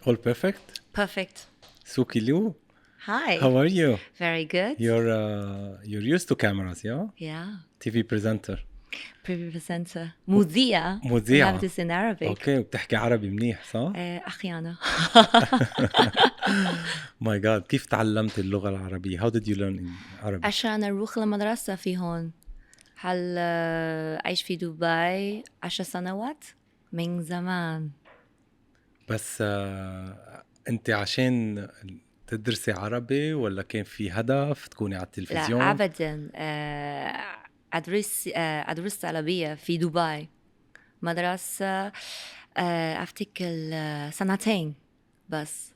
All perfect? Perfect. Suki Lu, Hi. how are you? Very good. You're used to cameras, yeah? Yeah. TV presenter. Preview presenter. مذيعة. We مذيعة. have this in Arabic. اوكي وبتحكي عربي منيح صح؟ أحيانا. My God, كيف تعلمت اللغة العربية? How did you learn in Arabic? عشان أروح المدرسة في هون. هل أعيش في دبي 10 سنوات من زمان. بس انت عشان تدرسي عربي ولا كان في هدف تكوني على التلفزيون؟ لا أبدا. أدرس عربية في دبي. مدرسة أفتكر سنتين بس.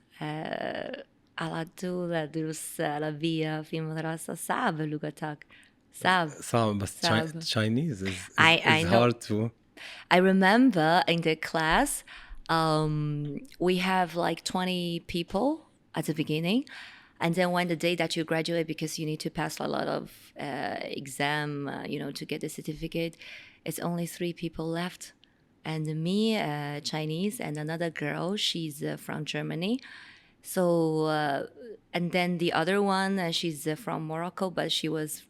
على طول أدرس عربية في مدرسة صعبة لغتك. صعب بس صعب. Chinese is I know. hard to. I remember in the class, we have like 20 people at the beginning. And then when the day that you graduate, because you need to pass a lot of exam, to get the certificate, it's only 3 people left. And me, Chinese, and another girl, she's from Germany. So, and then the other one, she's from Morocco, but she was,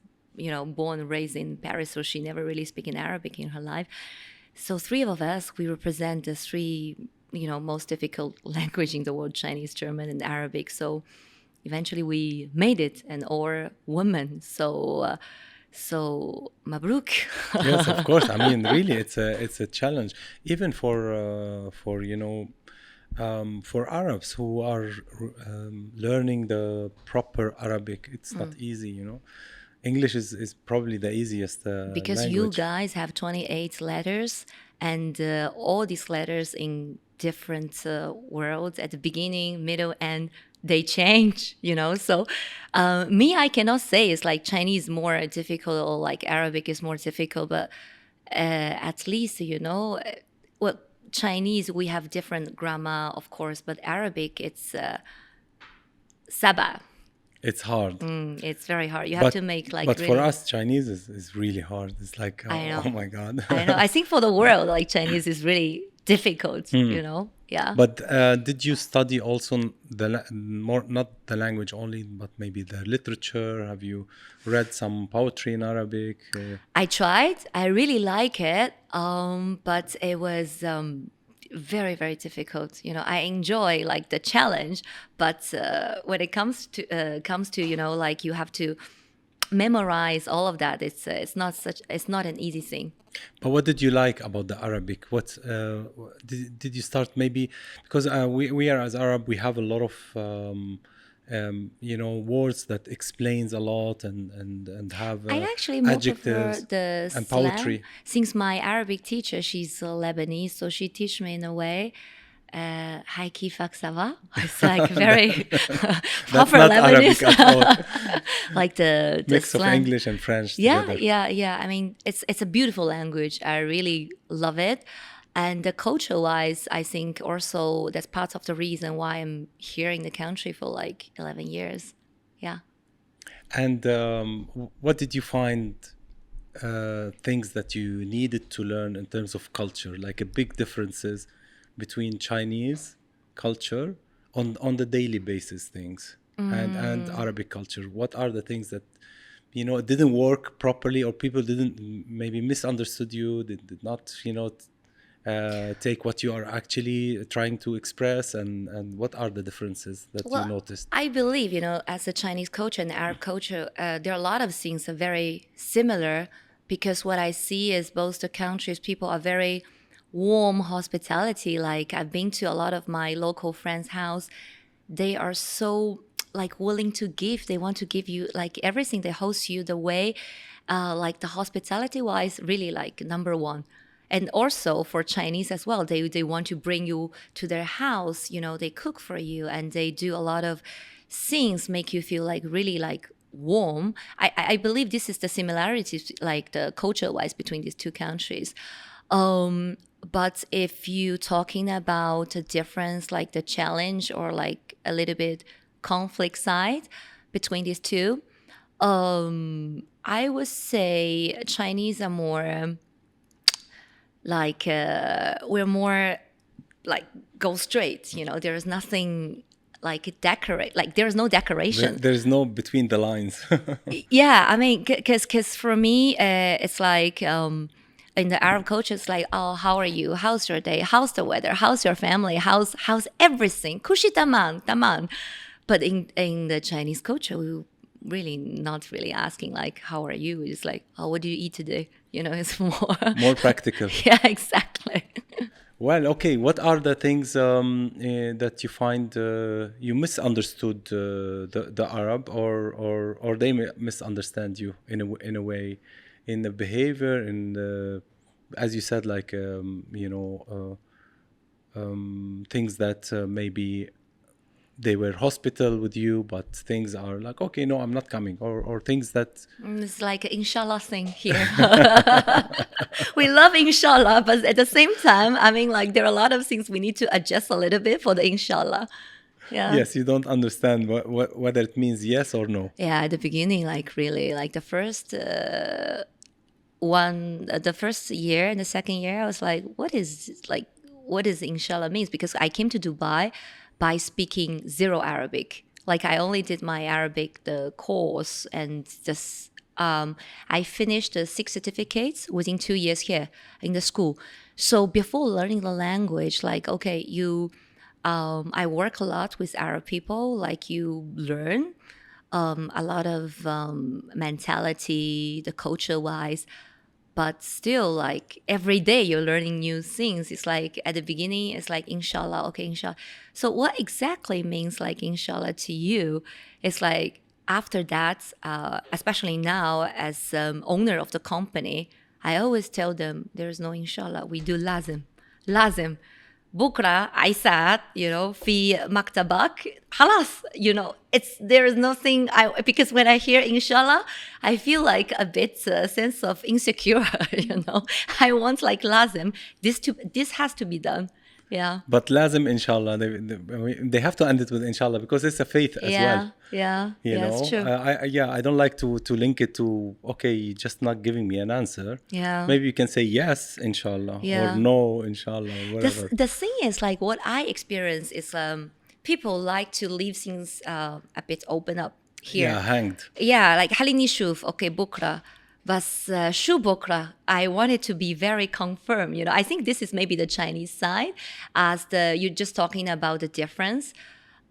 born and raised in Paris, so she never really speaking Arabic in her life. So 3 of us, we represent the 3, most difficult language in the world, Chinese, German, and Arabic. So eventually we made it, and all women. So mabruk. Yes, of course. I mean, really, it's a challenge, even for Arabs who are learning the proper Arabic. It's not easy, English is probably the easiest because language. you guys have 28 letters, and all these letters in different worlds at the beginning, middle, and they change, So me, I cannot say it's like Chinese more difficult or like Arabic is more difficult, but at least, well, Chinese, we have different grammar, of course, but Arabic, it's Saba. It's hard. It's very hard. You have to make like. But really, for us, Chinese is really hard. It's like, I know. oh my God. I know. I think for the world, like Chinese is really difficult, Yeah. But did you study also not the language only, but maybe the literature? Have you read some poetry in Arabic? I tried. I really like it, but it was very, very difficult. I enjoy like the challenge, but when it comes to like you have to memorize all of that. It's not an easy thing. But what did you like about the Arabic? What did you start maybe because we are as Arab, we have a lot of words that explains a lot and have I actually more adjectives prefer the and slang. poetry. Since my Arabic teacher, she's Lebanese, so she teach me in a way. Hi, kifak sava. It's like very proper not Lebanese, Arabic at all. like the Mix slang. of English and French Yeah, together. yeah. I mean, it's a beautiful language. I really love it. And culture-wise, I think also that's part of the reason why I'm here in the country for like 11 years. Yeah. And what did you find things that you needed to learn in terms of culture, like a big differences between Chinese culture on the daily basis things and Arabic culture? What are the things that it didn't work properly, or people didn't maybe misunderstood you, did not take what you are actually trying to express, and what are the differences that you noticed? I believe, as a Chinese culture and Arab culture, there are a lot of things that are very similar, because what I see is both the countries, people are very warm hospitality. Like I've been to a lot of my local friends' house. They are so like willing to give. They want to give you like everything. They host you the way, like the hospitality wise, really like number one. And also for Chinese as well, they want to bring you to their house. They cook for you, and they do a lot of things make you feel like really like warm. I believe this is the similarities, like the culture wise between these two countries. But if you talking about a difference, like the challenge or like a little bit conflict side between these two, I would say Chinese are more like we're more like go straight. There is nothing like decorate. Like there's no decoration. There's no between the lines. Yeah, I mean, because for me, it's like in the Arab culture, it's like, oh, how are you? How's your day? How's the weather? How's your family? How's everything? Kushi taman, taman. But in the Chinese culture, we really not really asking like, how are you? It's like, oh, what do you eat today? It's More practical. Yeah, exactly. Well, okay. What are the things that you find you misunderstood the Arab, or they misunderstand you in a way, in the behavior, in the, as you said, like things that maybe they were hospital with you, but things are like, okay, no, I'm not coming, or things that It's like an inshallah thing here. We love inshallah, but at the same time, I mean, like there are a lot of things we need to adjust a little bit for the inshallah. Yeah. yes, you don't understand whether it means yes or no. Yeah, at the beginning, like really, like the first the first year and the second year, I was like, what is inshallah means? Because I came to Dubai by speaking zero Arabic. Like I only did my Arabic, the course, and just I finished the 6 certificates within 2 years here in the school. So before learning the language, like, okay, I work a lot with Arab people, like you learn a lot of mentality, the culture wise, but still like every day you're learning new things. It's like at the beginning, it's like inshallah, okay, inshallah. So what exactly means like inshallah to you? It's like after that, especially now as owner of the company, I always tell them there's no inshallah. We do lazim. Lazim. بكرة عيسات في مكتبك خلاص there is nothing because when I hear inshallah I feel like a bit sense of insecure. I want like lazim, this has to be done. Yeah, But lazim, inshallah, they have to end it with inshallah because it's a faith as well. Yeah, it's true. I don't like to link it to, okay, just not giving me an answer. Yeah. Maybe you can say yes, inshallah, or no, inshallah, whatever. The thing is, like, what I experience is people like to leave things a bit open up here. Yeah, hanged. Yeah, like خليني نشوف, okay, بكرة. بس شو بكرة? I want it to be very confirmed. I think this is maybe the Chinese side, as you're just talking about the difference.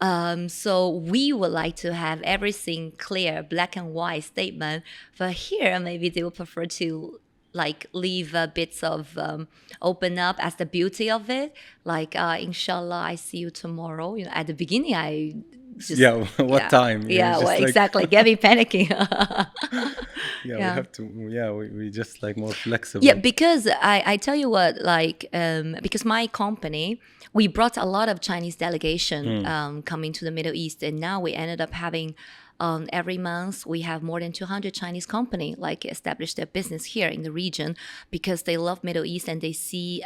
So we would like to have everything clear, black and white statement. But here, maybe they would prefer to like leave bits of open up as the beauty of it. Like, inshallah, I see you tomorrow. At the beginning, I just, what time? Yeah, well, exactly. Get me panicking. We have to. Yeah, we just like more flexible. Yeah, because I tell you what, like, because my company, we brought a lot of Chinese delegation coming to the Middle East, and now we ended up having every month we have more than 200 Chinese company like establish their business here in the region because they love Middle East and they see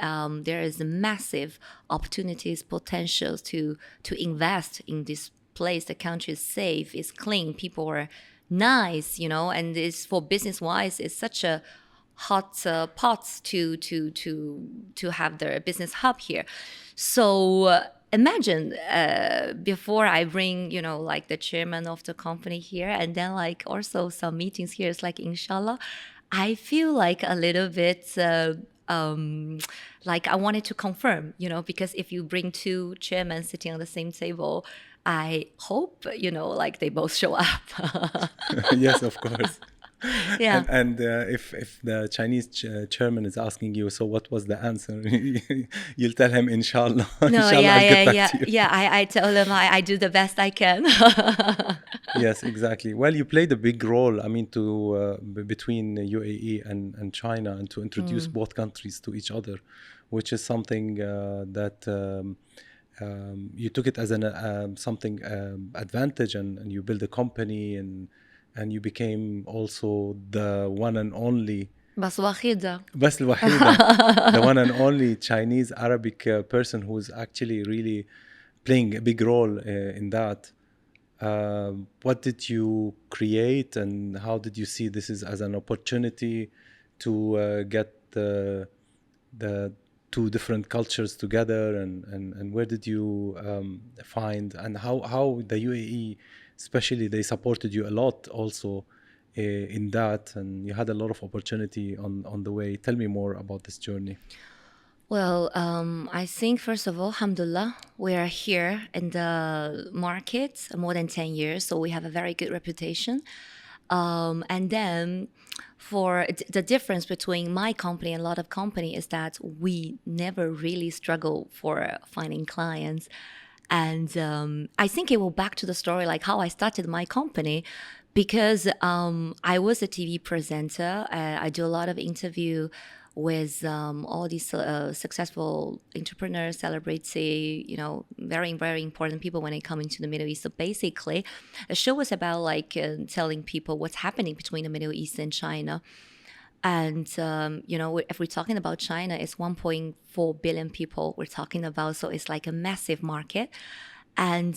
there is massive opportunities, potentials to invest in this place. The country is safe, it's clean, people are nice, and it's for business wise, it's such a hot pot to have their business hub here. So imagine before I bring, like the chairman of the company here, and then like also some meetings here, it's like inshallah, I feel like a little bit like I wanted to confirm, because if you bring two chairmen sitting on the same table, I hope, like they both show up. Yes, of course. Yeah. And if the Chinese chairman is asking you, so what was the answer? You'll tell him, inshallah. No, inshallah, yeah. I tell them I do the best I can. Yes, exactly. Well, you played a big role, I mean, to between UAE and China, and to introduce both countries to each other, which is something that you took it as an something advantage, and you build a company, and you became also the one and only بس الوحيدة the one and only Chinese Arabic person who's actually really playing a big role in that. What did you create, and how did you see this as an opportunity to get to two different cultures together, and where did you find, and how the UAE especially, they supported you a lot also in that, and you had a lot of opportunity on the way. Tell me more about this journey. Well, I think first of all, alhamdulillah, we are here in the market more than 10 years, so we have a very good reputation. And then for the difference between my company and a lot of company is that we never really struggle for finding clients. And I think it will back to the story like how I started my company, because I was a TV presenter. I do a lot of interview with all these successful entrepreneurs, celebrity, very, very important people when they come into the Middle East. So basically, the show was about like telling people what's happening between the Middle East and China. And, if we're talking about China, it's 1.4 billion people we're talking about. So it's like a massive market. And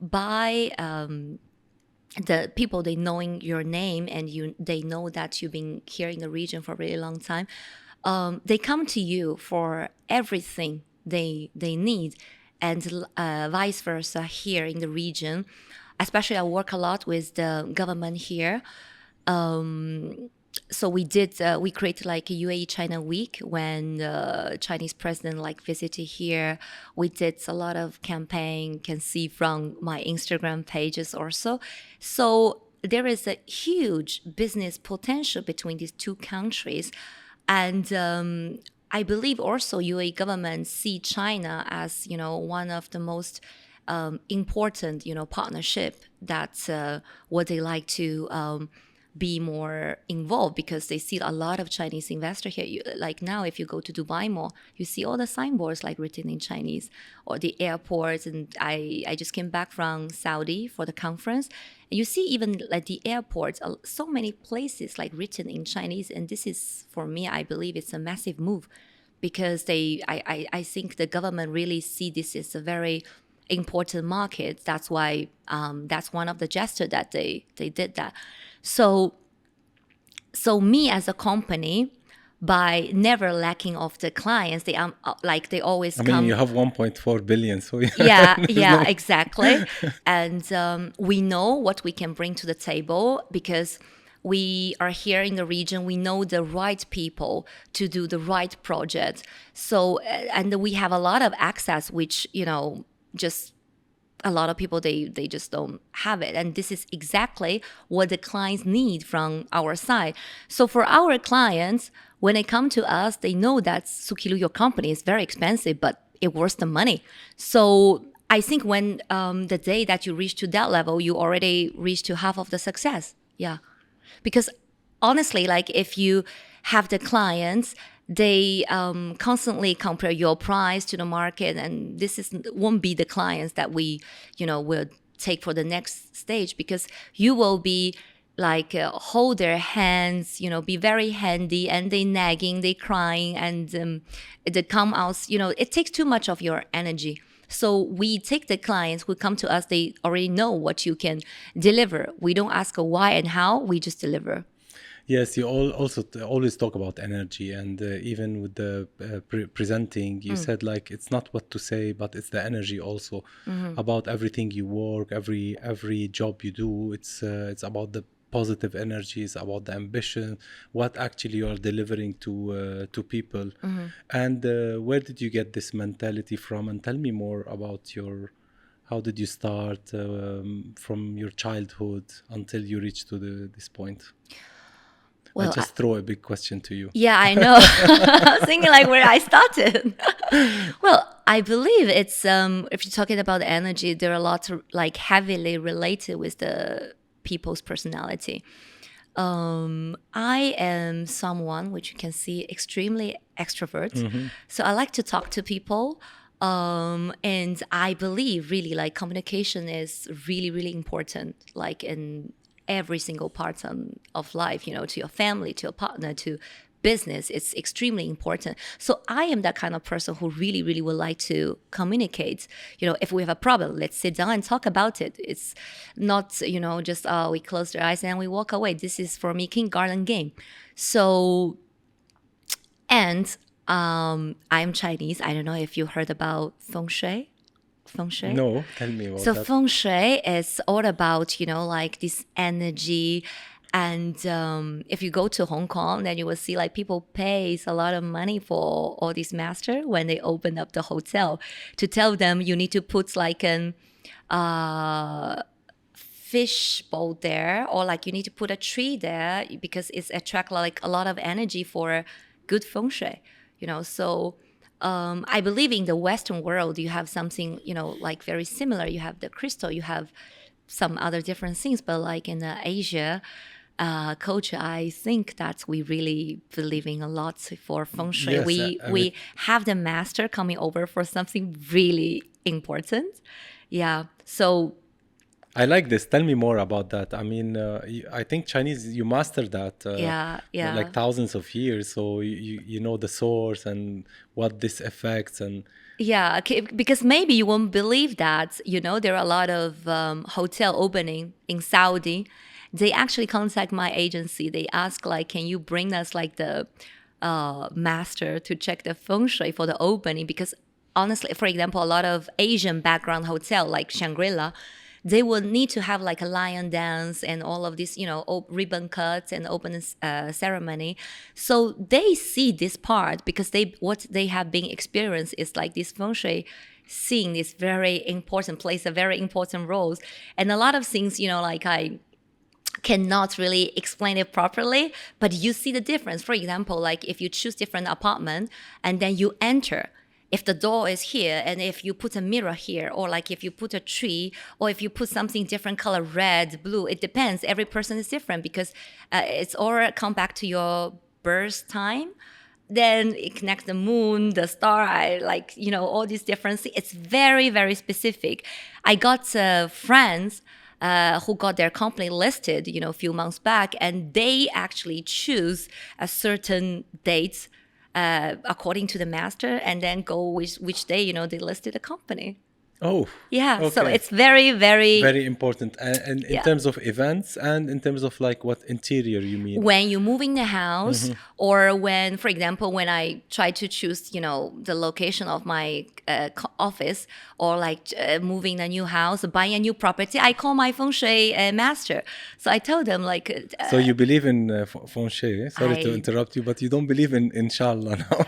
by the people, they knowing your name and they know that you've been here in the region for a really long time, they come to you for everything they need, and vice versa here in the region. Especially I work a lot with the government here. So we created like a UAE China week when the Chinese president like visited here. We did a lot of campaign, can see from my Instagram pages also. So there is a huge business potential between these two countries. And I believe also UAE government see China as, one of the most important, partnership that what they like to be more involved, because they see a lot of Chinese investor here. Like now, if you go to Dubai Mall, you see all the signboards like written in Chinese, or the airports. And I just came back from Saudi for the conference. And you see even like the airports, so many places like written in Chinese. And this is, for me, I believe it's a massive move, because I think the government really see this as a very important market. That's why that's one of the gesture that they did that. So me as a company, by never lacking of the clients, they always come. I mean, you have 1.4 billion, so Exactly. And we know what we can bring to the table, because we are here in the region. We know the right people to do the right project. So and we have a lot of access, which just a lot of people, they just don't have it. And this is exactly what the clients need from our side. So for our clients, when they come to us, they know that Suki Lu, your company, is very expensive, but it worth the money. So I think when the day that you reach to that level, you already reach to half of the success. Yeah. Because honestly, like if you have the clients, they constantly compare your price to the market, and won't be the clients that we will take for the next stage, because you will be like hold their hands, be very handy, and they nagging, they crying, and they come out, it takes too much of your energy. So we take the clients who come to us, they already know what you can deliver. We don't ask why and how, we just deliver. Yes, you also always talk about energy, and even with the presenting, you said like it's not what to say, but it's the energy also about everything you work, every job you do. It's about the positive energy, it's about the ambition, what actually you are delivering to people. And where did you get this mentality from? And tell me more about how did you start from your childhood until you reached to this point? Well, I just throw a big question to you. Yeah, I know. I was thinking like where I started. Well, I believe it's if you're talking about energy, there are lots of like heavily related with the people's personality. I am someone which you can see extremely extrovert. So I like to talk to people. And I believe really like communication is really, really important, like in every single part of life, to your family, to your partner, to business. It's extremely important. So I am that kind of person who really, really would like to communicate. If we have a problem, let's sit down and talk about it. It's not, just we close our eyes and we walk away. This is for me kindergarten game. So, and I'm Chinese. I don't know if you heard about feng shui. Feng shui. No, tell me about So that. feng shui is all about, like this energy. And if you go to Hong Kong, then you will see like people pays a lot of money for all these master when they open up the hotel to tell them you need to put like an fish bowl there, or like you need to put a tree there because it's attract like a lot of energy for good feng shui. So I believe in the Western world you have something like very similar. You have the crystal, you have some other different things, but like in the Asia culture, I think that we really believing a lot for feng shui. Yes, We have the master coming over for something really important. Yeah. So I like this. Tell me more about that. I mean, I think Chinese, you master that yeah. like thousands of years. So you know the source and what this affects. And Yeah, okay, because maybe you won't believe that, there are a lot of hotel opening in Saudi. They actually contact my agency. They ask like, can you bring us like the master to check the feng shui for the opening? Because honestly, for example, a lot of Asian background hotel like Shangri-La, they will need to have like a lion dance and all of this, ribbon cuts and open ceremony. So they see this part because what they have been experienced is like this feng shui seeing this very important place, a very important roles. And a lot of things, like I cannot really explain it properly, but you see the difference. For example, like if you choose different apartment and then you enter, if the door is here and if you put a mirror here, or like if you put a tree, or if you put something different color, red, blue, it depends. Every person is different because it's all come back to your birth time. Then it connects the moon, the star, all these different things. It's very, very specific. I got friends who got their company listed, a few months back, and they actually choose a certain date according to the master, and then go which day, they listed the company. oh, Yeah, so okay. it's very, very Very important. And in yeah. terms of events and in terms of like what interior you mean? When you move in the house, or when, for example, when I try to choose, the location of my office, or like moving a new house, buying a new property, I call my feng shui master. So I told them like, So you believe in feng shui? Sorry to I- interrupt you, but you don't believe in InshaAllah now.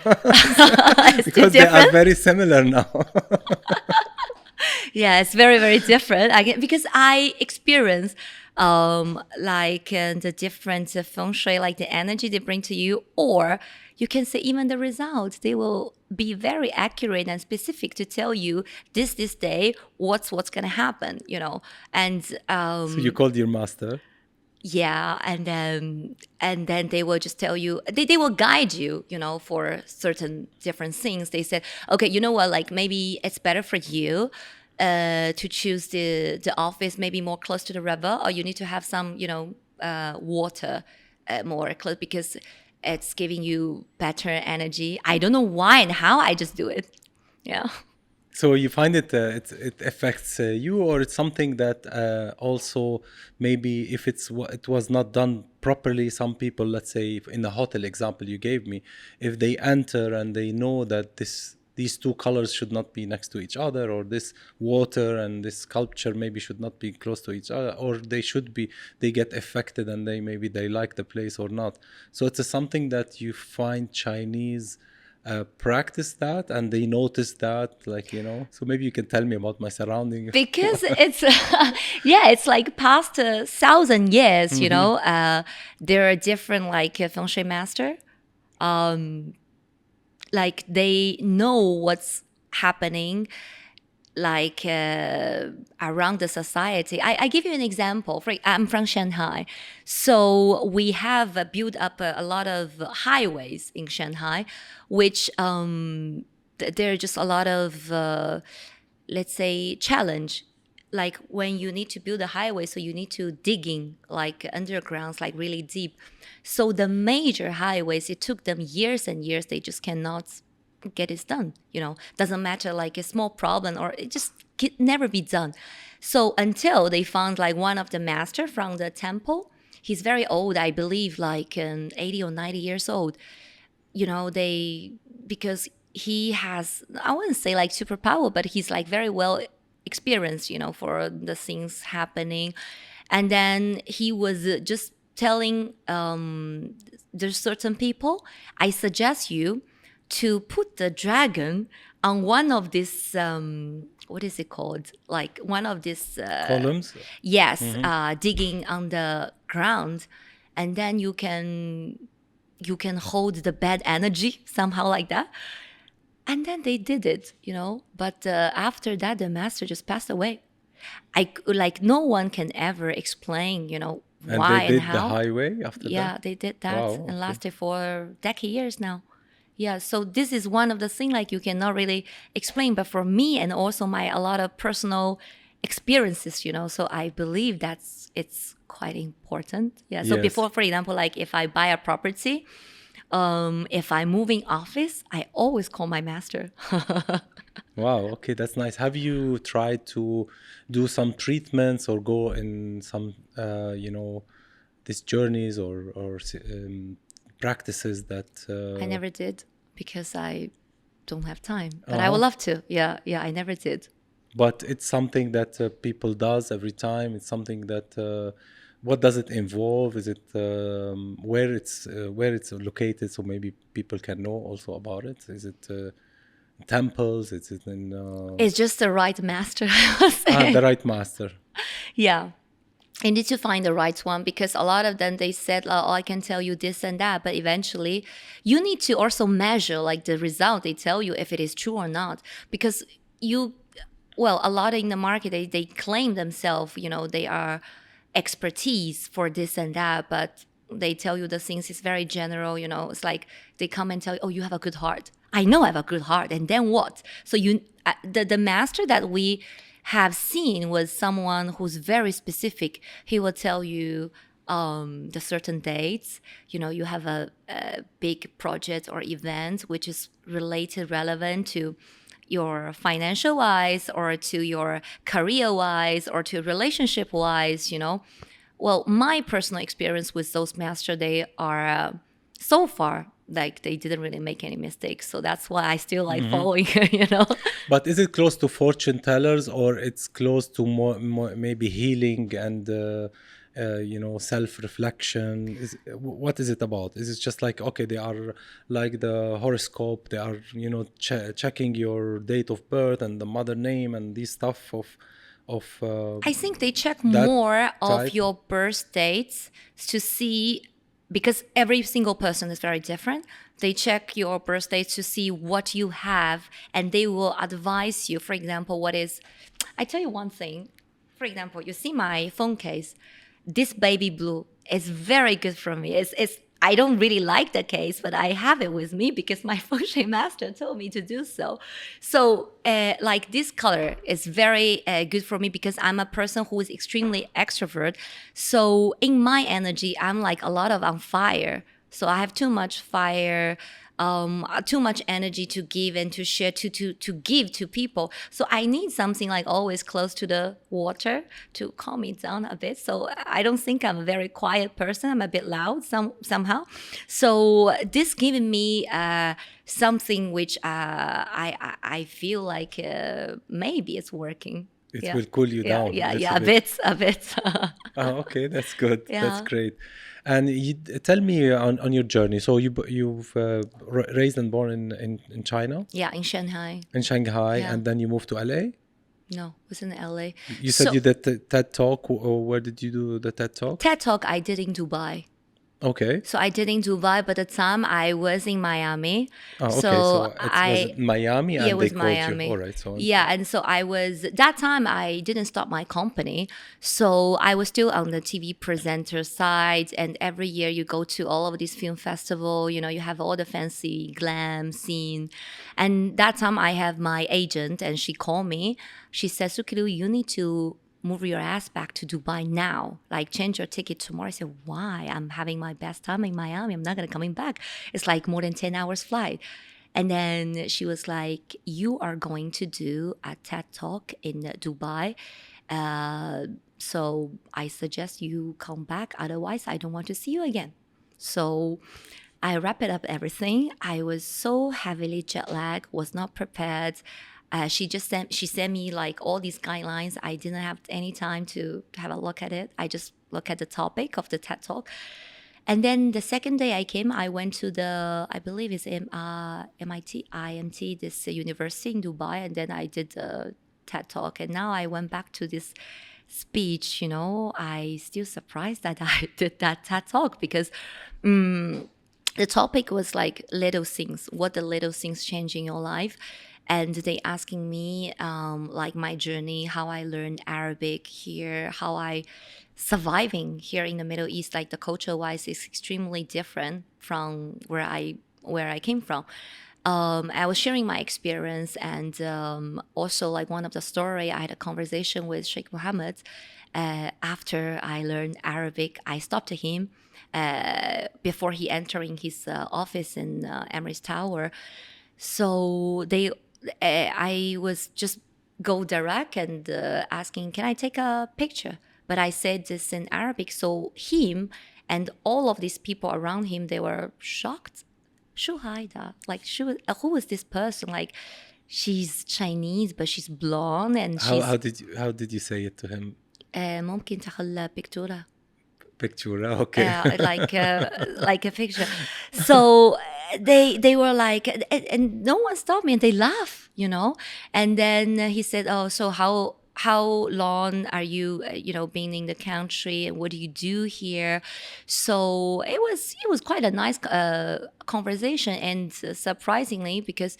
it's too Because they are different. very similar now. Yeah, it's very, very different. Because I experience the different feng shui, like the energy they bring to you, or you can say even the results. They will be very accurate and specific to tell you this day what's gonna happen, And So you called your master. yeah, and then they will just tell you, they will guide you, for certain different things. They said, okay, you know what, like maybe it's better for you to choose the office maybe more close to the river, or you need to have some, water more close, because it's giving you better energy. I don't know why and how, I just do it. Yeah. So you find it affects you, or it's something that also maybe if it was not done properly. Some people, let's say in the hotel example you gave me, if they enter and they know that these two colors should not be next to each other, or this water and this sculpture maybe should not be close to each other, or they get affected and they like the place or not. So it's something that you find Chinese practice that, and they notice that, so maybe you can tell me about my surrounding. Because it's yeah, it's like past 1,000 years, there are different like feng shui master, like they know what's happening like around the society. I give you an example. I'm from Shanghai. So we have built up a lot of highways in Shanghai, which there are just a lot of, let's say, challenge. Like when you need to build a highway, so you need to digging like undergrounds, like really deep. So the major highways, it took them years and years. They just cannot get it done, doesn't matter, like a small problem, or it just never be done. So until they found like one of the master from the temple, he's very old, I believe like 80 or 90 years old. They because he has, I wouldn't say like superpower, but he's like very well experienced, for the things happening. And then he was just telling there's certain people, I suggest you to put the dragon on one of these what is it called, like one of these Columns. yes, digging on the ground, and then you can hold the bad energy somehow like that. And then they did it, but after that the master just passed away. Like no one can ever explain, And why they and did the how. highway after Yeah, that? they did that, Wow, and okay. lasted for decade years now. Yeah, so this is one of the things like you cannot really explain, but for me and also my a lot of personal experiences, so I believe it's quite important. Yeah. So Yes. before, for example, like if I buy a property, if I'm moving office, I always call my master. Wow, okay, that's nice. Have you tried to do some treatments or go in some, these journeys or practices that? I never did because I don't have time, but I would Uh-huh. love to. Yeah, yeah, I never did. But it's something that people does every time. It's something that. What does it involve? Is it where it's located, so maybe people can know also about it? Is it temples? Is it in It's just the right master, I would the say. right master? Yeah. You need to find the right one because a lot of them they said, oh, I can tell you this and that, but eventually you need to also measure like the result they tell you if it is true or not. Because a lot in the market they claim themselves, they are expertise for this and that, but they tell you the things is very general, it's like they come and tell you, oh, you have a good heart. I know I have a good heart, and then what? So the master that we have seen was someone who's very specific. He will tell you the certain dates. You have a big project or event which is relevant to your financial wise or to your career wise or to relationship wise. Well, my personal experience with those master, they are so far like they didn't really make any mistakes, so that's why I still like following. But is it close to fortune tellers, or it's close to more maybe healing and self-reflection? What is it about? Is it just like, okay, they are like the horoscope, they are checking your date of birth and the mother name and this stuff of I think they check that more of type? your birth dates to see, because every single person is very different. They check your birth dates to see what you have, and they will advise you. For example, I tell you one thing. For example, you see my phone case. This baby blue is very good for me. It's I don't really like the case, but I have it with me because my feng shui master told me to do so. So, like this color is very good for me because I'm a person who is extremely extrovert. So, in my energy, I'm like a lot of on fire. So I have too much fire, too much energy to give and to share, to give to people. So I need something like always close to the water to calm me down a bit. So I don't think I'm a very quiet person. I'm a bit loud somehow. So this giving me something which I feel like maybe it's working. It Yeah. will cool you Yeah, down a yeah, little yeah, bit. a bit. Oh, okay, that's good. That's Yeah. great. And tell me on your journey. So you've raised and born in China, Yeah, in Shanghai. in Shanghai, Yeah. and then you moved to LA. No, it was in LA. You said So you did the TED Talk. Or where did you do the TED Talk? TED Talk I did in Dubai. Okay. So I did in Dubai, but at the time I was in Miami. Oh, okay. So So it was in Miami, yeah, it and they was called you. All Miami. right. So Yeah, and so that time I didn't start my company. So I was still on the TV presenter side. And every year you go to all of these film festival, you have all the fancy glam scene. And that time I have my agent and she called me. She said, Suki Lu, you need to move your ass back to Dubai now. Like change your ticket tomorrow. I said, why? I'm having my best time in Miami. I'm not gonna coming back. It's like more than 10 hours flight. And then she was like, you are going to do a TED Talk in Dubai. So I suggest you come back. Otherwise, I don't want to see you again. So I wrapped up everything. I was so heavily jet lagged, was not prepared. She sent me like all these guidelines. I didn't have any time to have a look at it. I just look at the topic of the TED Talk. And then the second day I came, I went to the, I believe it's IMT, this university in Dubai. And then I did the TED Talk. And now I went back to this speech, you know. I still surprised that I did that TED Talk because the topic was like little things, what the little things change in your life. And they asking me like my journey, how I learned Arabic here, how I surviving here in the Middle East, like the culture wise is extremely different from where I came from. I was sharing my experience, and also like one of the story, I had a conversation with Sheikh Mohammed. After I learned Arabic, I stopped to him before he entering his office in Emirates Tower. So I was just go direct and asking, can I take a picture? But I said this in Arabic. So him and all of these people around him, they were shocked. Shu Haida, like who is this person? Like she's Chinese, but she's blonde and she's. How did you say it to him? ممكن تاخذ picture. Picture, okay. Like a picture. So they were like, and no one stopped me, and they laugh, you know. And then he said, "Oh, so how long are you, being in the country, and what do you do here?" So it was quite a nice conversation, and surprisingly, because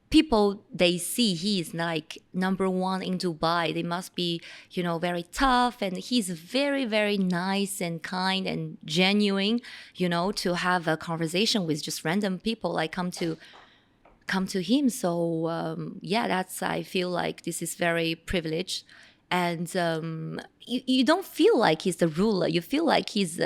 people, they see he's like number one in Dubai, they must be, very tough, and he's very, very nice and kind and genuine, to have a conversation with just random people, like come to him. So I feel like this is very privileged. And you don't feel like he's the ruler. You feel like he's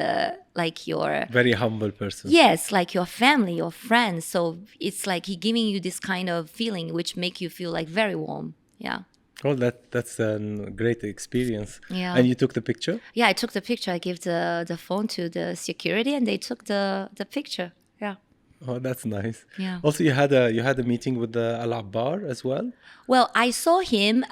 like your very humble person. Yes, like your family, your friends. So it's like he giving you this kind of feeling, which make you feel like very warm. Yeah. Oh, that's a great experience. Yeah. And you took the picture? Yeah, I took the picture. I gave the phone to the security, and they took the picture. Yeah. Oh, that's nice. Yeah. Also, you had a meeting with the Al Abbar as well? Well, I saw him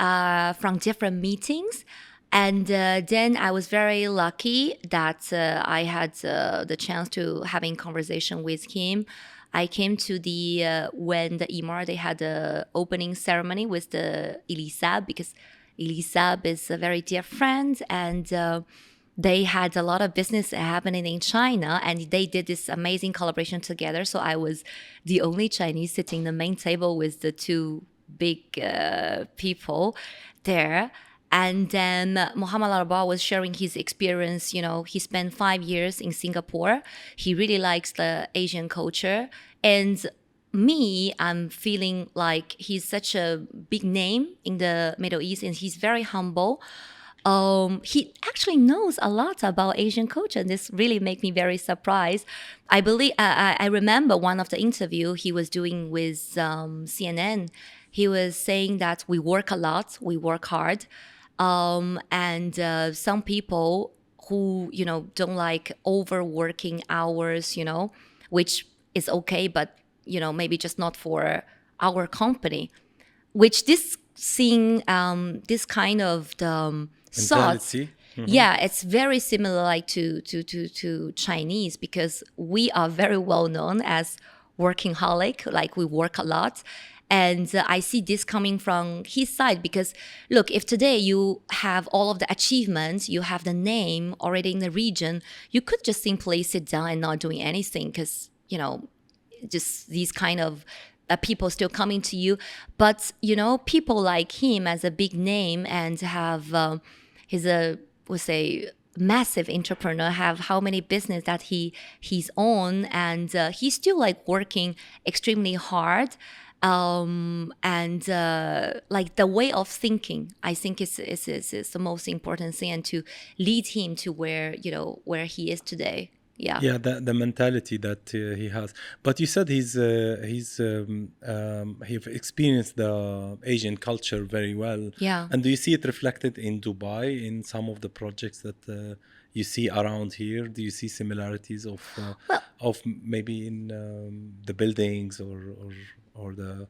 from different meetings, and then I was very lucky that I had the chance to having conversation with him. I came to the when the Imar, they had the opening ceremony with the Elisab, because Elisab is a very dear friend, and they had a lot of business happening in China, and they did this amazing collaboration together. So I was the only Chinese sitting in the main table with the two big people there. And then Muhammad Al-Arba was sharing his experience. He spent 5 years in Singapore. He really likes the Asian culture. And me, I'm feeling like he's such a big name in the Middle East, and he's very humble. He actually knows a lot about Asian culture, and this really made me very surprised. I believe I remember one of the interview he was doing with CNN. He was saying that we work a lot, we work hard, and some people who don't like overworking hours, which is okay, but maybe just not for our company. Which this seeing this kind of the thoughts, yeah, it's very similar like to Chinese, because we are very well known as workaholic, like we work a lot. And I see this coming from his side, because look, if today you have all of the achievements, you have the name already in the region, you could just simply sit down and not doing anything, because just these kind of people still coming to you. But people like him as a big name, and have he's a, we'll say, massive entrepreneur, have how many business that he's on, and he's still like working extremely hard. And like the way of thinking, I think is the most important thing, and to lead him to where he is today. Yeah, the mentality that he has. But you said he's experienced the Asian culture very well. Yeah. And do you see it reflected in Dubai in some of the projects that you see around here? Do you see similarities Well, of maybe in the buildings or the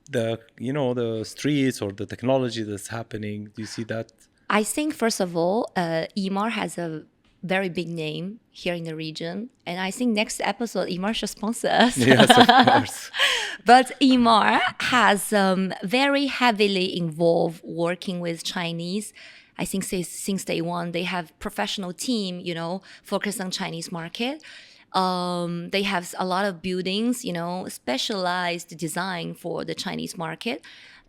the streets or the technology that's happening? Do you see that? I think, first of all, Emar has a very big name here in the region. And I think next episode, Emar should sponsor us. Yes, of course. But Emar has very heavily involved working with Chinese. I think since day one, they have professional team, focused on Chinese market. They have a lot of buildings, specialized design for the Chinese market.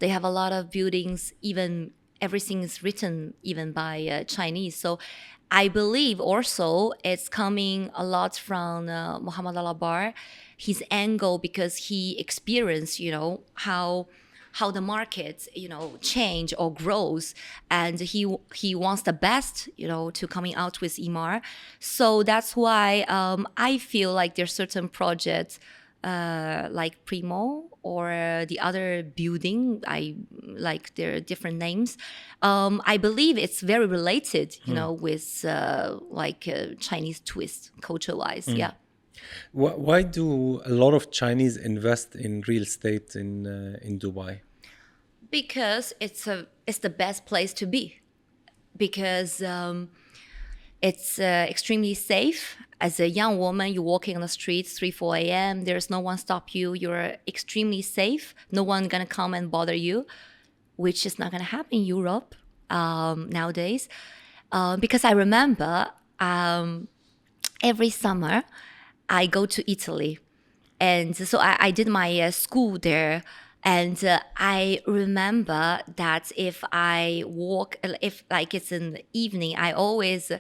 They have a lot of buildings, even everything is written even by Chinese. So I believe also it's coming a lot from Muhammad Al-Abar, his angle, because he experienced, how the market, change or grows, and he wants the best, to coming out with Emar. So that's why I feel like there's certain projects like Primo or the other building, I like their different names. I believe it's very related, with Chinese twist culture-wise. Yeah. Why do a lot of Chinese invest in real estate in Dubai? Because it's the best place to be. Because it's extremely safe. As a young woman, you're walking on the streets 3, 4 a.m. There's no one stop you. You're extremely safe. No one gonna come and bother you, which is not gonna happen in Europe nowadays. Because I remember every summer I go to Italy, and so I did my school there. And I remember that if I walk, if like it's in the evening, I always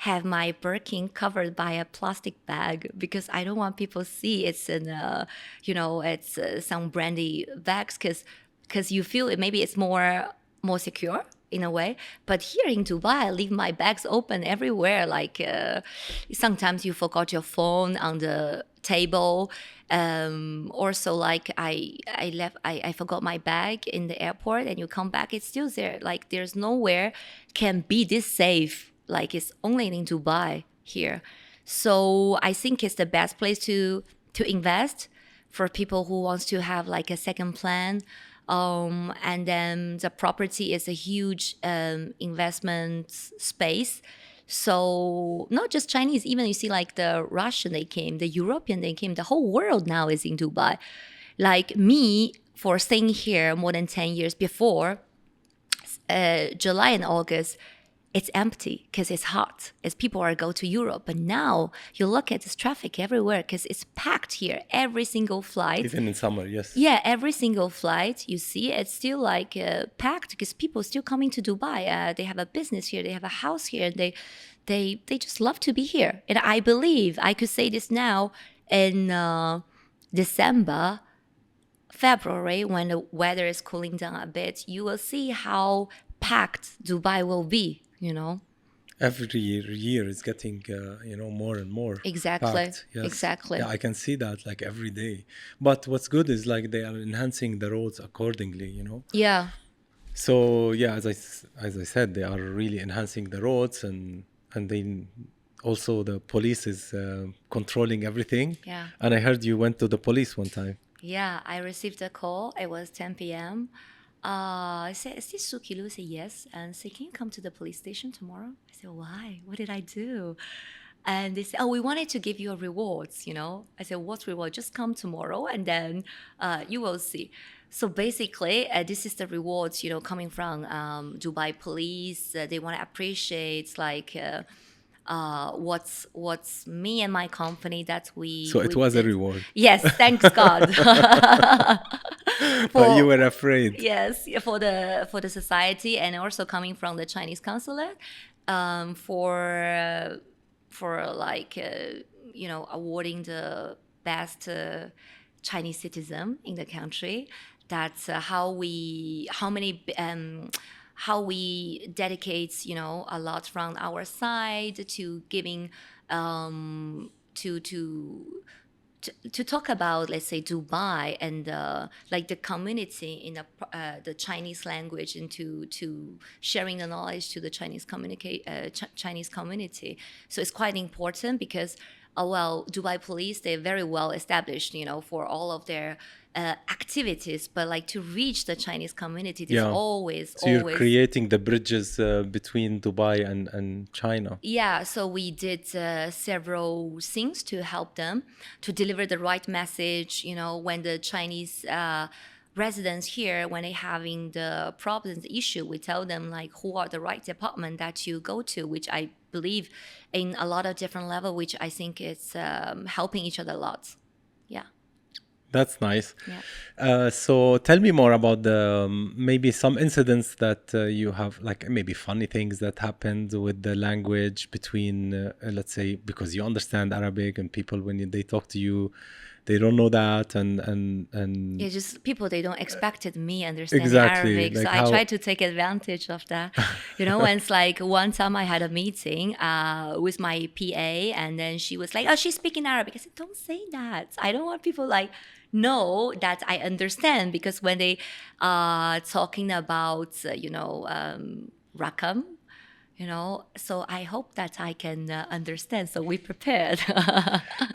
have my Birkin covered by a plastic bag because I don't want people to see it's in, it's some brandy bags because you feel it, maybe it's more secure in a way. But here in Dubai, I leave my bags open everywhere. Like sometimes you forgot your phone on the table. Also, like I forgot my bag in the airport, and you come back, it's still there. Like there's nowhere can be this safe. Like it's only in Dubai here. So I think it's the best place to invest for people who wants to have like a second plan. And then the property is a huge investment space. So not just Chinese, even you see like the Russian they came, the European they came, the whole world now is in Dubai. Like me, for staying here more than 10 years before, July and August, it's empty because it's hot as people are go to Europe. But now you look at this traffic everywhere because it's packed here. Every single flight. Even in summer, yes. Yeah, every single flight you see, it's still like packed because people still coming to Dubai. They have a business here. They have a house here. And they just love to be here. And I believe I could say this now in December, February, when the weather is cooling down a bit, you will see how packed Dubai will be. Every year is getting more and more Exactly. packed. Yes. Exactly. Yeah, I can see that like every day. But what's good is like they are enhancing the roads accordingly. Yeah. So yeah, as I said, they are really enhancing the roads, and they also the police is controlling everything. Yeah. And I heard you went to the police one time. Yeah, I received a call. It was 10 p.m. I said, is this Suki Lu? I said, yes. And said, can you come to the police station tomorrow? I said, why? What did I do? And they said, oh, we wanted to give you a rewards, I said, what reward? Just come tomorrow and then you will see. So basically, this is the rewards, coming from Dubai police. They want to appreciate like what's me and my company that we. So it was a reward. Yes, thanks God. But you were afraid. Yes, for the society, and also coming from the Chinese consulate, for like awarding the best Chinese citizen in the country. That's how we dedicate a lot from our side to giving to talk about, let's say, Dubai and like the community in the Chinese language, and to sharing the knowledge to the Chinese community. So it's quite important because, well, Dubai police, they're very well established, for all of their activities, but like to reach the Chinese community, there's Yeah. always So you're creating the bridges between Dubai and China. Yeah, so we did several things to help them to deliver the right message. When the Chinese residents here, when they're having the problems, the issue, we tell them like who are the right department that you go to, which I believe in a lot of different level, which I think it's helping each other a lot. Yeah. That's nice. Yeah. So tell me more about the maybe some incidents that you have, like maybe funny things that happened with the language between, let's say, because you understand Arabic and people they talk to you, they don't know that, and Yeah, just people, they don't expected me understanding exactly, Arabic, like so I try to take advantage of that. When it's like one time I had a meeting with my PA, and then she was like, "Oh, she's speaking Arabic." I said, "Don't say that. I don't want people like know that I understand, because when they talking about rakam." So I hope that I can understand. So we prepared.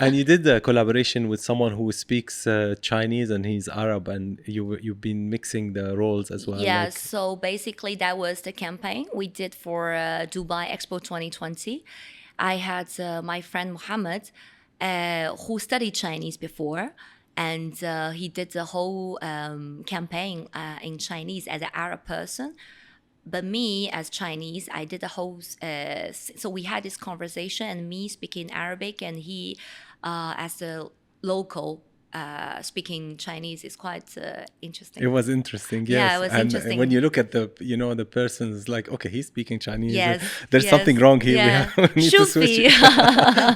And you did a collaboration with someone who speaks Chinese and he's Arab, and you've been mixing the roles as well. Yeah, like... so basically that was the campaign we did for Dubai Expo 2020. I had my friend Mohammed, who studied Chinese before, and he did the whole campaign in Chinese as an Arab person. But me as Chinese, I did the whole. So we had this conversation, and me speaking Arabic, and he, as a local, speaking Chinese, is quite interesting. It was interesting, yes. Yeah, it was and interesting. when you look at the person, it's like, okay, he's speaking Chinese. Yes, there's something wrong here. Yeah. We need Should to switch. be.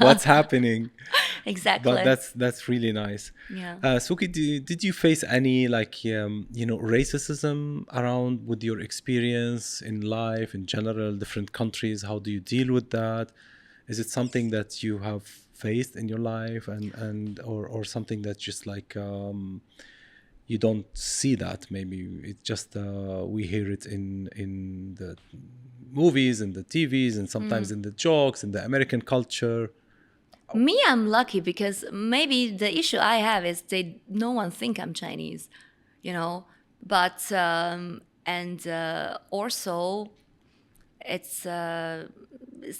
What's happening? Exactly. But that's really nice. Yeah. Suki, did you face any racism around with your experience in life in general, different countries? How do you deal with that? Is it something that you have faced in your life, or something that just like you don't see that? Maybe it's just we hear it in the movies and the TVs, and sometimes in the jokes in the American culture. Me, I'm lucky because maybe the issue I have is no one think I'm Chinese, but also it's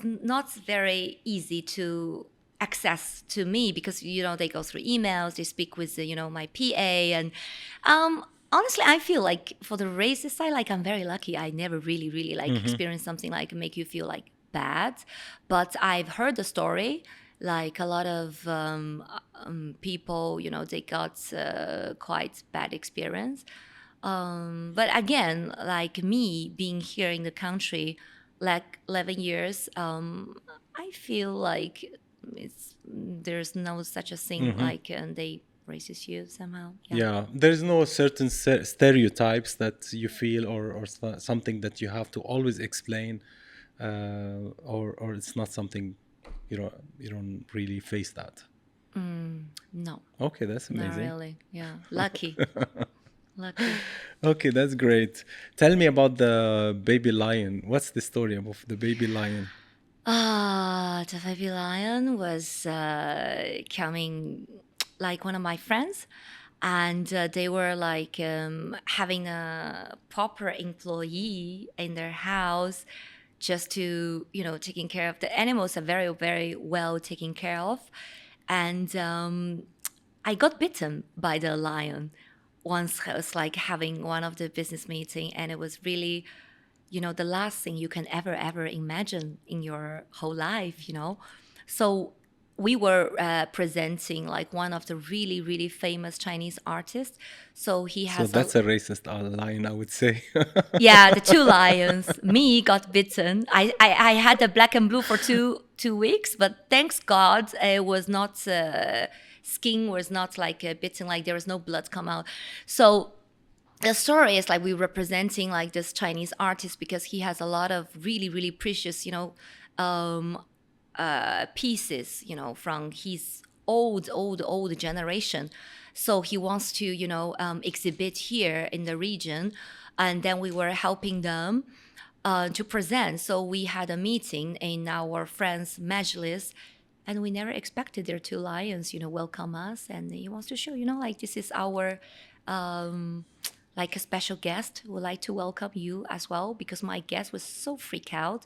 not very easy to access to me, because they go through emails, they speak with my PA, and honestly I feel like for the racist side, like I'm very lucky. I never really like experienced something like make you feel like bad, but I've heard the story. Like a lot of people, they got quite bad experience. But again, like me being here in the country, like 11 years, I feel like there's no such a thing like they racist you somehow. Yeah, there's no certain stereotypes that you feel, or something that you have to always explain, or it's not something. You don't really face that. No. Okay, that's amazing. Not really. Yeah, lucky. Lucky. Okay, that's great. Tell me about the baby lion. What's the story of the baby lion? The baby lion was coming, like one of my friends, and they were like having a proper employee in their house, just to taking care of the animals are very, very well taken care of. And I got bitten by the lion once. I was like having one of the business meeting, and it was really the last thing you can ever imagine in your whole life. So we were presenting like one of the really, really famous Chinese artists. So he has. So that's a racist lion, I would say. Yeah, the two lions. Me got bitten. I had the black and blue for two weeks, but thanks God it was not skin was not like bitten, like there was no blood come out. So the story is like we're representing like this Chinese artist because he has a lot of really, really precious, pieces, from his old generation. So he wants to, exhibit here in the region. And then we were helping them to present. So we had a meeting in our friend's majlis, and we never expected their two lions, welcome us. And he wants to show, like this is our like a special guest. Would like to welcome you as well, because my guest was so freaked out.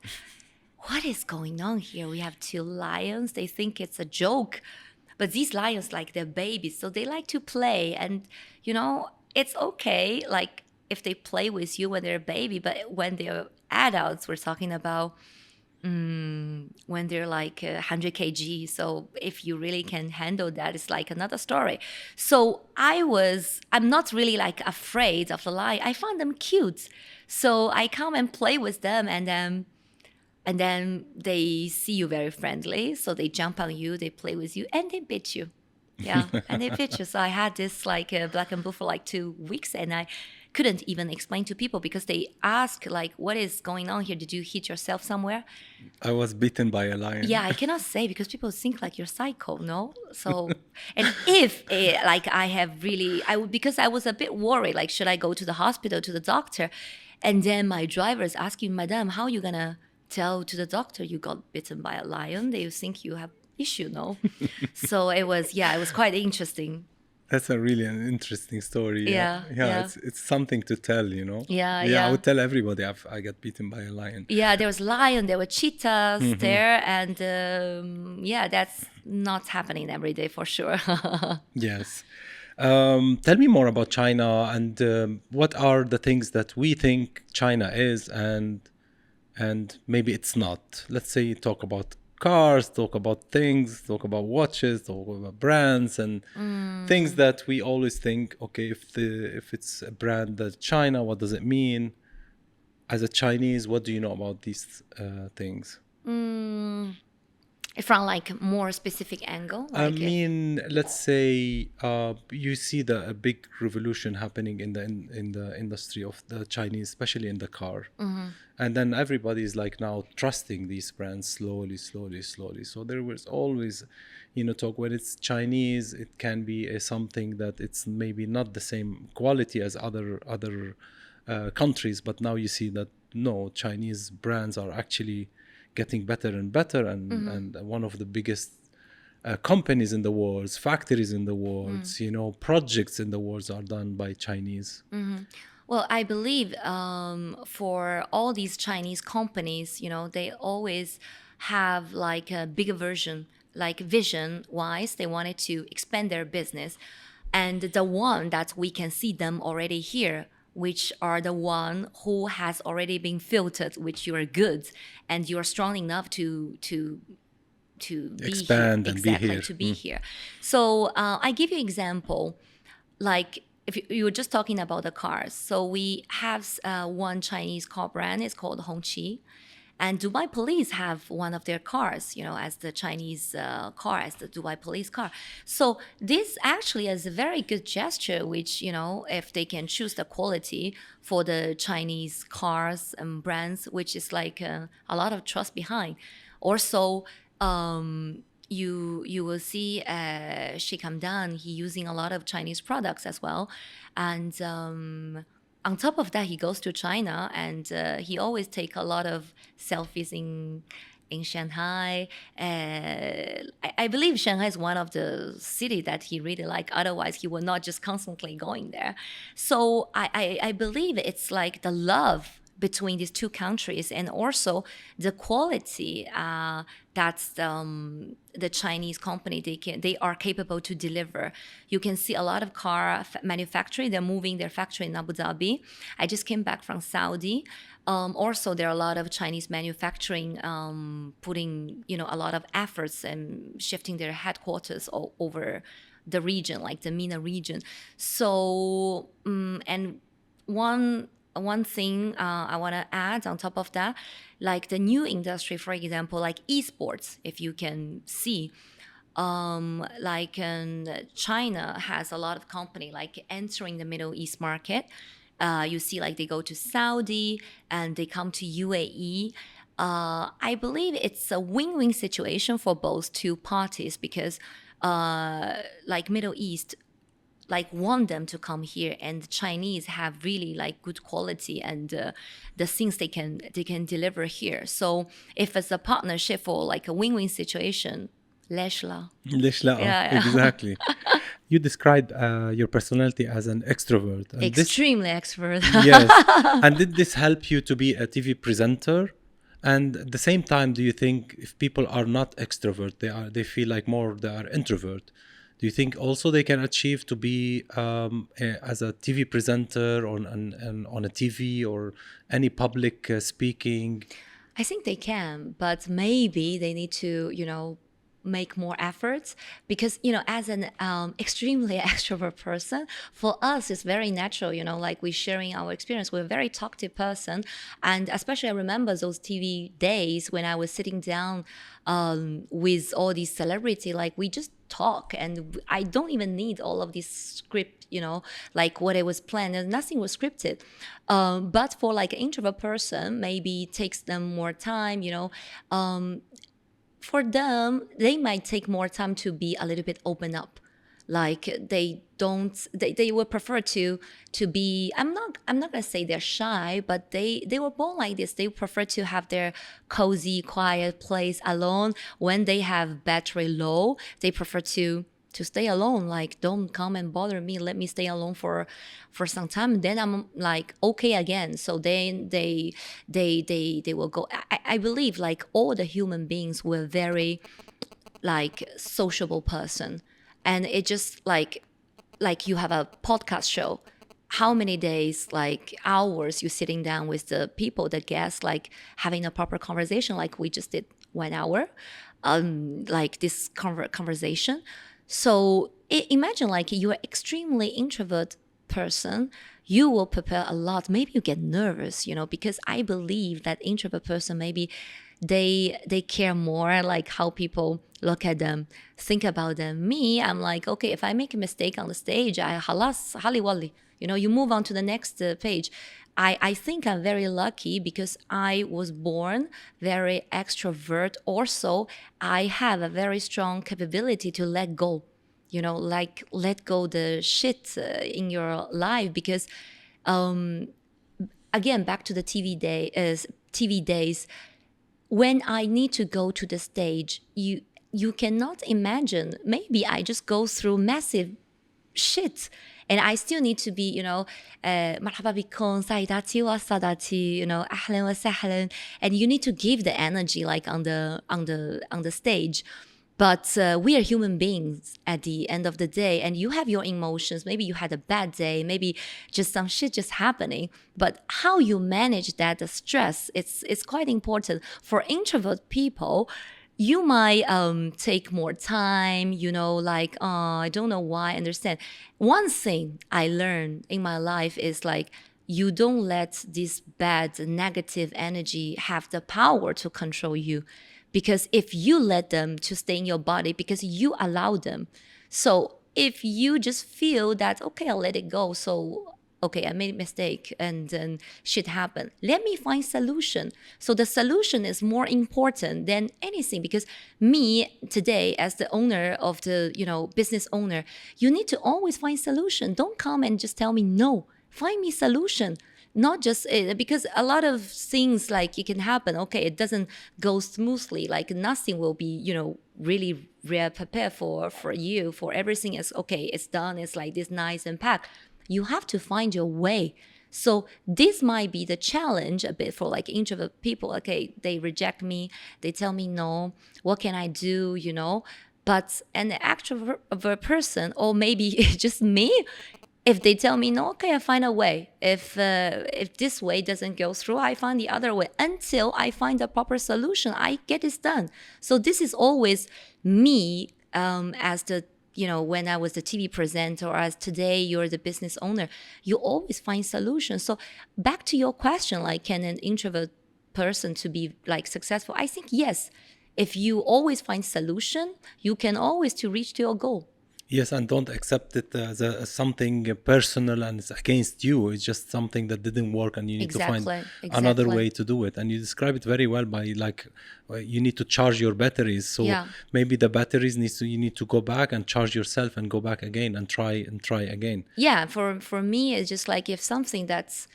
What is going on here? We have two lions. They think it's a joke. But these lions, like they're babies, so they like to play. And, it's okay, like if they play with you when they're a baby, but when they're adults, we're talking about when they're like 100 kg. So if you really can handle that, it's like another story. So I'm not really like afraid of the lion. I found them cute. So I come and play with them, and then they see you very friendly. So they jump on you, they play with you, and they bit you. Yeah, and they bit you. So I had this like black and blue for like 2 weeks, and I couldn't even explain to people because they ask like, what is going on here? Did you hit yourself somewhere? I was bitten by a lion. Yeah, I cannot say because people think like you're psycho, no? So, and if like because I was a bit worried, like, should I go to the hospital, to the doctor? And then my driver is asking, Madam, how are you gonna tell to the doctor you got bitten by a lion? They think you have issue, no? So it was quite interesting. That's an interesting story. Yeah. It's something to tell, Yeah. I would tell everybody I got beaten by a lion. Yeah, there was lion, there were cheetahs there, and that's not happening every day for sure. Yes. Tell me more about China, and what are the things that we think China is, and maybe it's not. Let's say talk about cars, talk about things, talk about watches, talk about brands, and things that we always think, okay, if it's a brand that's China, what does it mean? As a Chinese, what do you know about these things? From like more specific angle? I mean, let's say you see a big revolution happening in the industry of the Chinese, especially in the car. And then everybody's like now trusting these brands slowly. So there was always, talk when it's Chinese, it can be something that it's maybe not the same quality as other countries, but now you see that no, Chinese brands are actually getting better and better, and one of the biggest companies in the world, factories in the world, projects in the world are done by Chinese. Well, I believe for all these Chinese companies, they always have like a bigger version, like vision-wise, they wanted to expand their business. And the one that we can see them already here, which are the one who has already been filtered with your goods, and you're strong enough to be expand here. And exactly, be here. to be here. So I give you an example, like if you were just talking about the cars. So we have one Chinese car brand, it's called Hongqi. And Dubai Police have one of their cars, as the Chinese car, as the Dubai Police car. So this actually is a very good gesture, which, if they can choose the quality for the Chinese cars and brands, which is like a lot of trust behind. Also, you will see Sheikh Hamdan, he using a lot of Chinese products as well. And on top of that, he goes to China, and he always take a lot of selfies in Shanghai. I believe Shanghai is one of the city that he really like. Otherwise, he will not just constantly going there. So I believe it's like the love between these two countries, and also the quality that's the Chinese company they are capable to deliver. You can see a lot of car manufacturing. They're moving their factory in Abu Dhabi. I just came back from Saudi. Also, there are a lot of Chinese manufacturing putting a lot of efforts and shifting their headquarters over the region, like the MENA region. So and one thing I want to add on top of that, like the new industry, for example, like esports, if you can see, China has a lot of company like entering the Middle East market. You see like they go to Saudi and they come to UAE. I believe it's a win-win situation for both two parties, because like Middle East, like want them to come here, and the Chinese have really like good quality and the things they can deliver here. So if it's a partnership or like a win-win situation, ليش لا? ليش لا? Yeah. Exactly. You describe your personality as an extrovert, and this, Extremely extrovert. yes. And did this help you to be a TV presenter? And at the same time, do you think if people are not extrovert, they feel like more they are introvert? Do you think also they can achieve to be as a TV presenter on a TV or any public speaking? I think they can, but maybe they need to, make more efforts, because as an extremely extrovert person, for us it's very natural, like we sharing our experience. We're a very talkative person, and especially I remember those TV days when I was sitting down with all these celebrity, like we just talk, and I don't even need all of this script, like what it was planned, and nothing was scripted. But for like an introvert person, maybe it takes them more time, for them, they might take more time to be a little bit open up. Like they would prefer to be, I'm not gonna say they're shy, but they were born like this. They prefer to have their cozy, quiet place alone. When they have battery low, they prefer to stay alone. Like, don't come and bother me, let me stay alone for some time, then I'm like okay again. So then they will go. I believe like all the human beings were very like sociable person, and it just like you have a podcast show, how many days, like hours, you sitting down with the people, the guests, like having a proper conversation, like we just did 1 hour, like this conversation. So imagine like you're extremely introvert person, you will prepare a lot. Maybe you get nervous, because I believe that introvert person, maybe they care more like how people look at them, think about them. Me, I'm like, okay, if I make a mistake on the stage, I halas hali wali, you move on to the next page. I think I'm very lucky because I was born very extrovert. Also, I have a very strong capability to let go, like let go the shit in your life. Because again, back to the TV days, when I need to go to the stage, you cannot imagine. Maybe I just go through massive shit, and I still need to be, مرحبا بكم سيداتي وسادتي, أهلا وسهلا, and you need to give the energy like on the stage. But we are human beings at the end of the day, and you have your emotions. Maybe you had a bad day, maybe just some shit just happening. But how you manage that, the stress, it's quite important. For introvert people, you might take more time, like, I don't know why, I understand. One thing I learned in my life is like, you don't let this bad, negative energy have the power to control you. Because if you let them to stay in your body, because you allow them. So if you just feel that, okay, I'll let it go. So, okay, I made a mistake and then shit happened. Let me find solution. So the solution is more important than anything. Because me today, as the owner of the, business owner, you need to always find solution. Don't come and just tell me no. Find me solution. Not just because a lot of things like it can happen. Okay, it doesn't go smoothly. Like nothing will be, really prepared for you. For everything is okay. It's done. It's like this nice and packed. You have to find your way. So this might be the challenge a bit for like introvert people. Okay, they reject me. They tell me no. What can I do? But an extrovert person, or maybe it's just me, if they tell me no, okay, I find a way. If this way doesn't go through, I find the other way until I find the proper solution. I get this done. So this is always me as the, when I was the TV presenter, or as today you're the business owner. You always find solutions. So back to your question, like, can an introvert person to be like successful? I think yes. If you always find solution, you can always to reach to your goal. Yes, and don't accept it as something personal and it's against you. It's just something that didn't work, and you need to find another way to do it. And you describe it very well by like you need to charge your batteries. So maybe the batteries you need to go back and charge yourself and go back again and try again. Yeah, for me, it's just like if something that's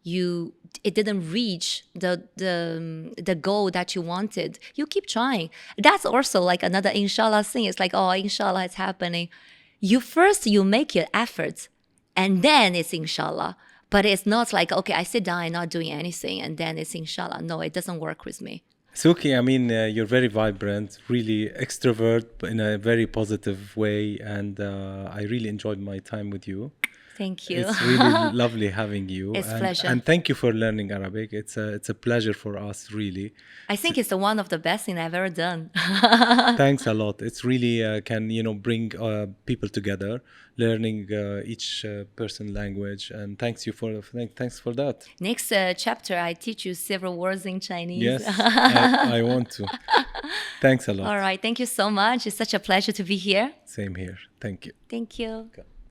it didn't reach the goal that you wanted, you keep trying. That's also like another inshallah thing. It's like, oh, inshallah, it's happening. You make your efforts, and then it's inshallah. But it's not like, okay, I sit down and not doing anything, and then it's inshallah. No, it doesn't work with me. Suki, I mean, you're very vibrant, really extrovert in a very positive way, and I really enjoyed my time with you. Thank you. It's really lovely having you. It's a pleasure. And thank you for learning Arabic. It's a pleasure for us, really. I think it's one of the best things I've ever done. Thanks a lot. It's really can bring people together, learning each person's language. And thanks for that. Next chapter, I teach you several words in Chinese. Yes, I want to. Thanks a lot. All right. Thank you so much. It's such a pleasure to be here. Same here. Thank you. Thank you. Okay.